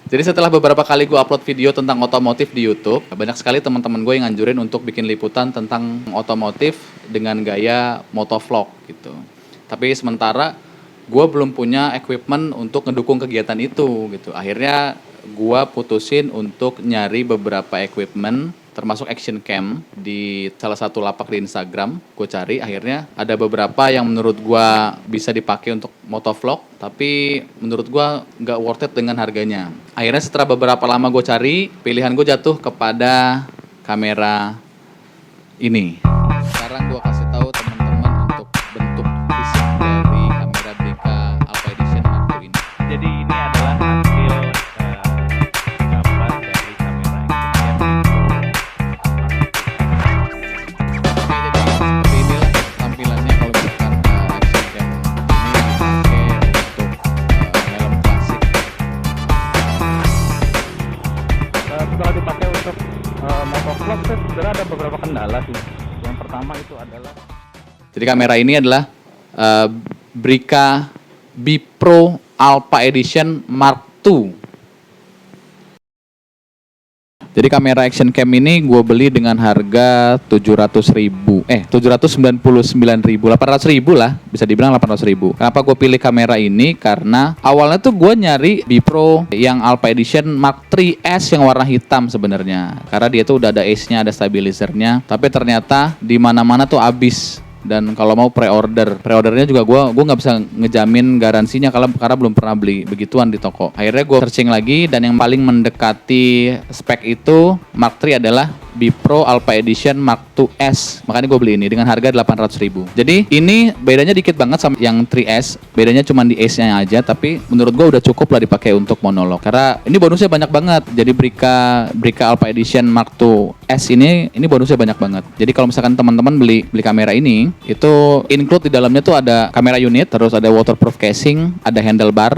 Jadi setelah beberapa kali gue upload video tentang otomotif di YouTube, banyak sekali teman-teman gue yang nganjurin untuk bikin liputan tentang otomotif dengan gaya motovlog gitu. Tapi sementara gue belum punya equipment untuk ngedukung kegiatan itu gitu. Akhirnya gue putusin untuk nyari beberapa equipment termasuk action cam di salah satu lapak di Instagram. Gue cari, akhirnya ada beberapa yang menurut gue bisa dipakai untuk motovlog, tapi menurut gue nggak worth it dengan harganya. Akhirnya setelah beberapa lama gue cari, pilihan gue jatuh kepada kamera ini. Sekarang gue kasih tahu teman-teman untuk bentuk fisik dari kamera Brica Alpha Edition Mark II ini. Jadi ini adalah hasil gambar dari kamera Oke, jadi seperti inilah tampilannya kalau misalkan action cam ini dipakai untuk helm klasik. Kalau dipakai untuk motovlog tuh sebenarnya ada beberapa kendala sih. Yang pertama itu adalah Jadi kamera ini adalah Brica B Pro Alpha Edition Mark II. Jadi kamera action cam ini gue beli dengan harga 799.000 lah, bisa dibilang 800.000. Kenapa gue pilih kamera ini? Karena awalnya tuh gue nyari B Pro yang Alpha Edition Mark III-S yang warna hitam sebenarnya. Karena dia tuh udah ada ace-nya, ada stabilizernya. Tapi ternyata di mana-mana tuh habis. Dan kalau mau pre-ordernya juga gue nggak bisa ngejamin garansinya karena belum pernah beli begituan di toko. Akhirnya gue searching lagi dan yang paling mendekati spek itu Mark III adalah B Pro Alpha Edition Mark II-S. Makanya gue beli ini dengan harga 800.000. Jadi ini bedanya dikit banget sama yang 3S. Bedanya cuma di ace-nya aja, tapi menurut gue udah cukup lah dipakai untuk monolog. Karena ini bonusnya banyak banget. Jadi Brica Alpha Edition Mark II-S ini bonusnya banyak banget. Jadi kalau misalkan teman-teman beli kamera ini, itu include di dalamnya tuh ada kamera unit, terus ada waterproof casing, ada handlebar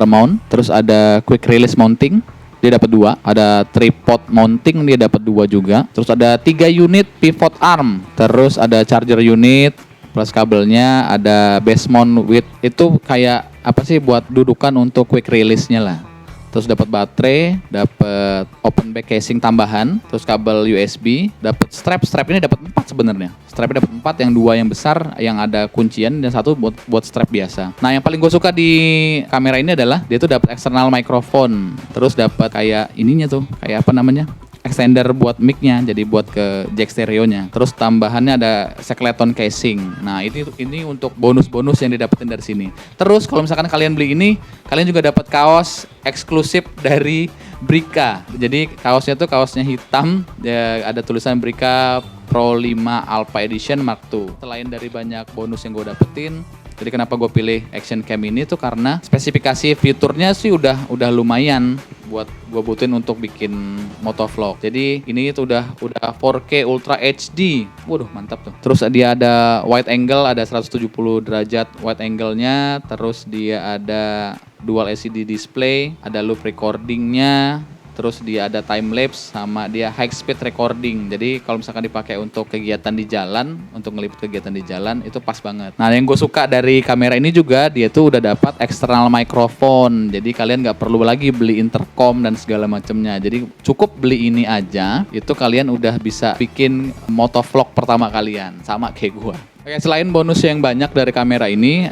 mount, terus ada quick release mounting. Dia dapat 2, ada tripod mounting dia dapat 2 juga. Terus ada 3 unit pivot arm, terus ada charger unit plus kabelnya, ada base mount with itu kayak apa sih buat dudukan untuk quick release-nya lah. Terus dapat baterai, dapat open back casing tambahan, terus kabel USB, dapat strap ini dapat 4 sebenarnya. Strapnya dapat 4, yang 2 yang besar yang ada kuncian dan 1 buat strap biasa. Nah, yang paling gue suka di kamera ini adalah dia tuh dapat external microphone, terus dapat kayak ininya tuh, kayak apa namanya? Extender buat mic-nya, jadi buat ke jack stereo-nya. Terus tambahannya ada Sekleton casing. Nah, ini untuk bonus-bonus yang didapetin dari sini. Terus kalau misalkan kalian beli ini, kalian juga dapat kaos eksklusif dari Brica. Jadi kaosnya tuh kaosnya hitam, ya, ada tulisan Brica Pro 5 Alpha Edition Mark II. Selain dari banyak bonus yang gue dapetin, jadi kenapa gue pilih action cam ini tuh karena spesifikasi fiturnya sih udah lumayan buat gue butuhin untuk bikin motovlog. Jadi ini tuh udah 4K Ultra HD. Waduh, mantap tuh. Terus dia ada wide angle, ada 170 derajat wide angle-nya, terus dia ada dual LCD display, ada loop recording-nya. Terus dia ada time lapse sama dia high speed recording. Jadi kalau misalkan dipakai untuk kegiatan di jalan, untuk ngeliput kegiatan di jalan itu pas banget. Nah, yang gue suka dari kamera ini juga dia tuh udah dapat external microphone. Jadi kalian nggak perlu lagi beli intercom dan segala macamnya. Jadi cukup beli ini aja, itu kalian udah bisa bikin motovlog pertama kalian sama kayak gue. Oke, selain bonus yang banyak dari kamera ini,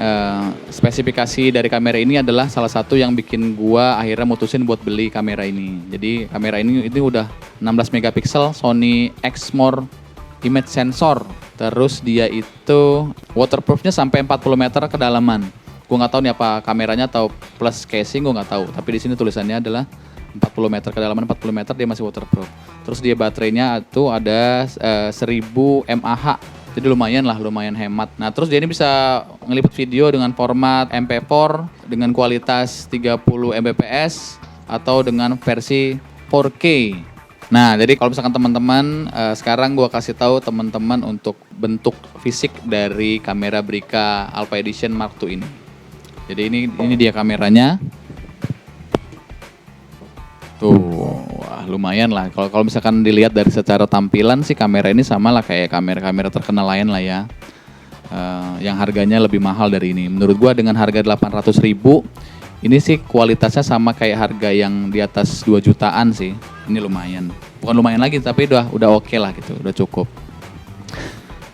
spesifikasi dari kamera ini adalah salah satu yang bikin gua akhirnya mutusin buat beli kamera ini. Jadi kamera ini udah 16 megapiksel Sony Exmor image sensor. Terus dia itu waterproofnya sampai 40 meter kedalaman. Gua nggak tahu nih apa kameranya atau plus casing, gua nggak tahu. Tapi di sini tulisannya adalah 40 meter kedalaman 40 meter dia masih waterproof. Terus dia baterainya itu ada 1000 mAh. Jadi lumayan hemat. Nah, terus dia ini bisa ngeliput video dengan format MP4 dengan kualitas 30 Mbps atau dengan versi 4K. Nah, jadi kalau misalkan teman-teman sekarang gua kasih tahu teman-teman untuk bentuk fisik dari kamera Brica Alpha Edition Mark II ini. Jadi ini dia kameranya. Tuh, wah, lumayan lah. Kalau misalkan dilihat dari secara tampilan sih kamera ini sama lah kayak kamera-kamera terkenal lain lah ya. Yang harganya lebih mahal dari ini. Menurut gua dengan harga 800.000 Ini sih kualitasnya sama kayak harga yang di atas 2 jutaan sih. Ini lumayan. Bukan lumayan lagi tapi udah oke lah gitu, udah cukup.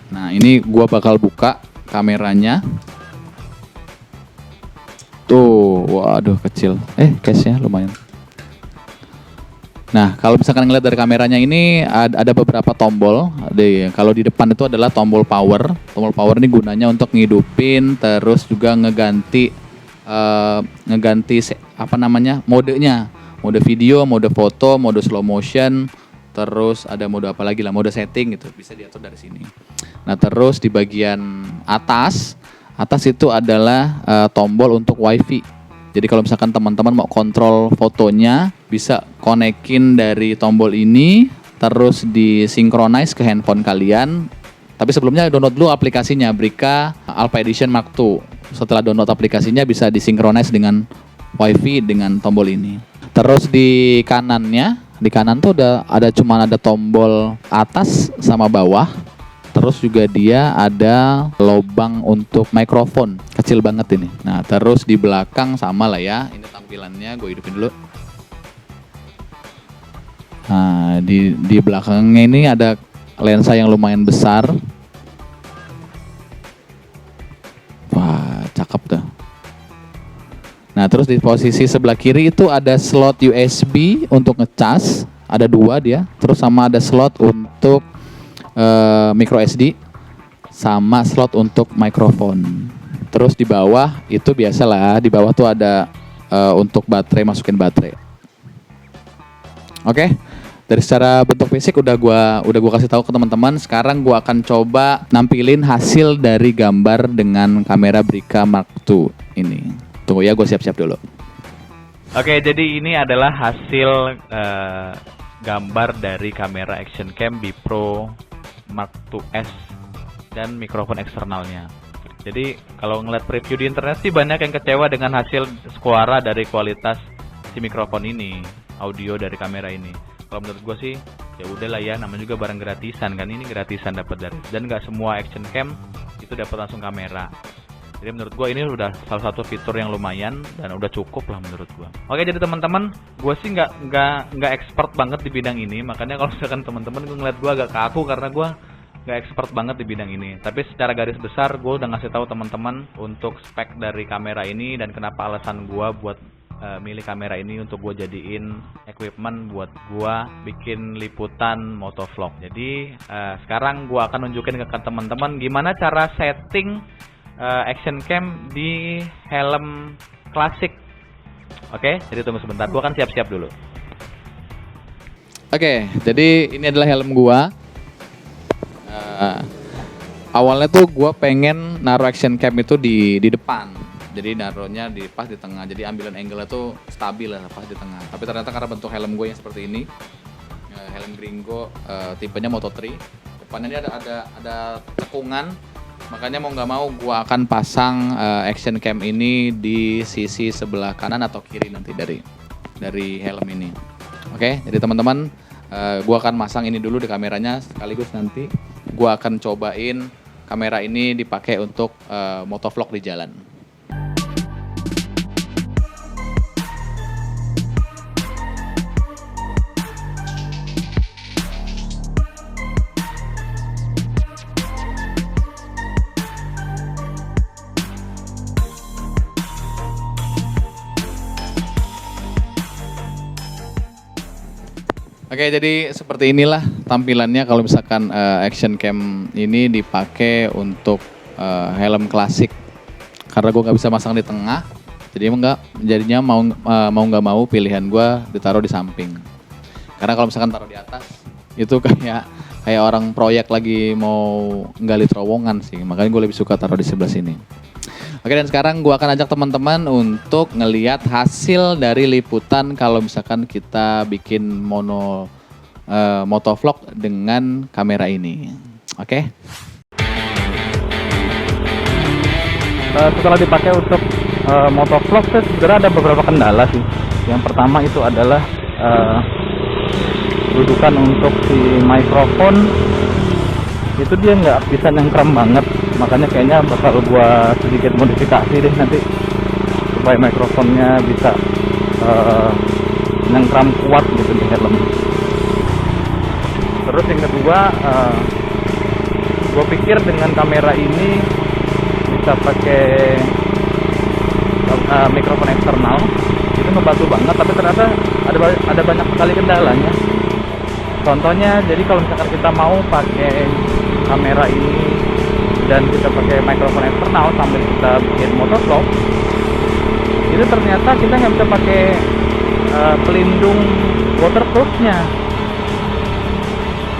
Nah, ini gua bakal buka kameranya. Tuh, waduh kecil. Case-nya lumayan. Nah, kalau misalkan ngeliat dari kameranya ini ada beberapa tombol. Kalau di depan itu adalah tombol power. Tombol power ini gunanya untuk ngidupin, terus juga ngeganti modenya, mode video, mode foto, mode slow motion, terus ada mode apa lagi lah, mode setting gitu, bisa diatur dari sini. Nah, terus di bagian atas itu adalah tombol untuk wifi. Jadi kalau misalkan teman-teman mau kontrol fotonya, bisa konekin dari tombol ini, terus disinkronize ke handphone kalian. Tapi sebelumnya download dulu aplikasinya, Brica Alpha Edition Mark II. Setelah download aplikasinya bisa disinkronize dengan wifi dengan tombol ini. Terus di kanan tuh ada tombol atas sama bawah. Terus juga dia ada lubang untuk mikrofon, kecil banget ini. Nah, terus di belakang sama lah ya. Ini tampilannya, gue hidupin dulu. Nah, di belakangnya ini ada lensa yang lumayan besar. Wah, cakep tuh. Nah, terus di posisi sebelah kiri itu ada slot USB untuk ngecas, ada 2 dia. Terus sama ada slot untuk micro SD, sama slot untuk mikrofon. Terus di bawah itu biasalah, di bawah tuh ada untuk baterai, masukin baterai. Oke. Dari secara bentuk fisik udah gua kasih tahu ke teman-teman. Sekarang gua akan coba nampilin hasil dari gambar dengan kamera Brica Mark II ini. Tunggu ya, gue siap-siap dulu. Oke, jadi ini adalah hasil gambar dari kamera action cam Bipro Mark II S dan mikrofon eksternalnya. Jadi kalau ngeliat preview di internet sih banyak yang kecewa dengan hasil suara dari kualitas si mikrofon ini, audio dari kamera ini. Kalau menurut gue sih ya udahlah ya, namanya juga barang gratisan kan, ini gratisan dapat dari, dan nggak semua action cam itu dapat langsung kamera. Jadi menurut gue ini udah salah satu fitur yang lumayan dan udah cukup lah menurut gue. Oke, jadi teman-teman, gue sih nggak expert banget di bidang ini, makanya kalau misalkan teman-teman gue ngeliat gue agak kaku karena gue nggak expert banget di bidang ini. Tapi secara garis besar gue udah ngasih tahu teman-teman untuk spek dari kamera ini dan kenapa alasan gue buat milih kamera ini untuk gue jadiin equipment buat gue bikin liputan motovlog. Jadi sekarang gue akan nunjukin ke teman-teman gimana cara setting action cam di helm klasik. Oke, jadi tunggu sebentar, gue akan siap-siap dulu. Oke, jadi ini adalah helm gue. Awalnya tuh gue pengen naruh action cam itu di depan. Jadi naruhnya pas di tengah, jadi ambilan angle-nya tuh stabil lah pas di tengah. Tapi ternyata karena bentuk helm gue yang seperti ini, helm Gringo tipenya Moto3, depannya dia ada cekungan, makanya mau nggak mau gue akan pasang action cam ini di sisi sebelah kanan atau kiri nanti dari helm ini. Oke, jadi teman-teman, gue akan masang ini dulu di kameranya, sekaligus nanti gue akan cobain kamera ini dipakai untuk motovlog di jalan. Oke, jadi seperti inilah tampilannya kalau misalkan action cam ini dipakai untuk helm klasik. Karena gue nggak bisa masang di tengah, jadinya mau nggak mau pilihan gue ditaruh di samping. Karena kalau misalkan taruh di atas itu kayak orang proyek lagi mau nggali terowongan sih. Makanya gue lebih suka taruh di sebelah sini. Oke, dan sekarang gue akan ajak teman-teman untuk ngelihat hasil dari liputan kalau misalkan kita bikin motovlog dengan kamera ini. Oke. Setelah dipakai untuk motovlog, sebenarnya ada beberapa kendala sih. Yang pertama itu adalah dudukan untuk si mikrofon itu dia nggak bisa nengkrem banget, makanya kayaknya bakal gua sedikit modifikasi deh nanti supaya mikrofonnya bisa nengkram kuat gitu di helm. Terus yang kedua, gue pikir dengan kamera ini bisa pakai mikrofon eksternal, itu ngebantu banget, tapi ternyata ada banyak sekali kendalanya. Contohnya, jadi kalau misalkan kita mau pakai kamera ini dan kita pakai mikrofon eksternal sambil kita bikin motovlog, itu ternyata kita nggak bisa pakai pelindung waterproofnya.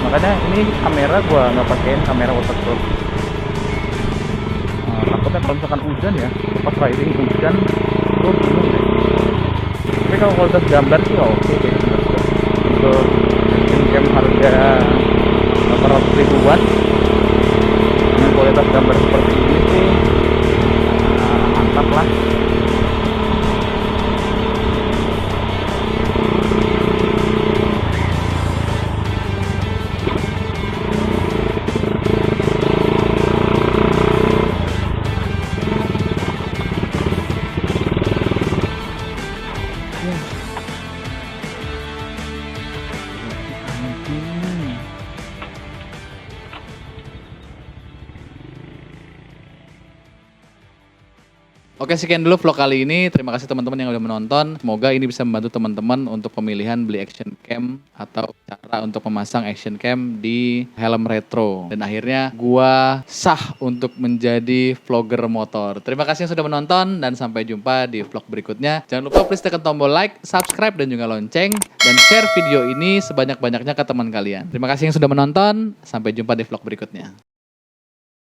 Makanya ini kamera gua nggak pakein kamera waterproof. Takutnya kalau misalkan hujan ya, pas riding hujan, gua bingung deh. Tapi kalau kualitas gambar sih oke deh. Untuk action cam harga 800 ribuan dengan kualitas gambar seperti ini sih mantap lah. Oke, sekian dulu vlog kali ini. Terima kasih teman-teman yang udah menonton. Semoga ini bisa membantu teman-teman untuk pemilihan beli action cam atau cara untuk memasang action cam di helm retro. Dan akhirnya gua sah untuk menjadi vlogger motor. Terima kasih yang sudah menonton dan sampai jumpa di vlog berikutnya. Jangan lupa please tekan tombol like, subscribe dan juga lonceng dan share video ini sebanyak-banyaknya ke teman kalian. Terima kasih yang sudah menonton. Sampai jumpa di vlog berikutnya.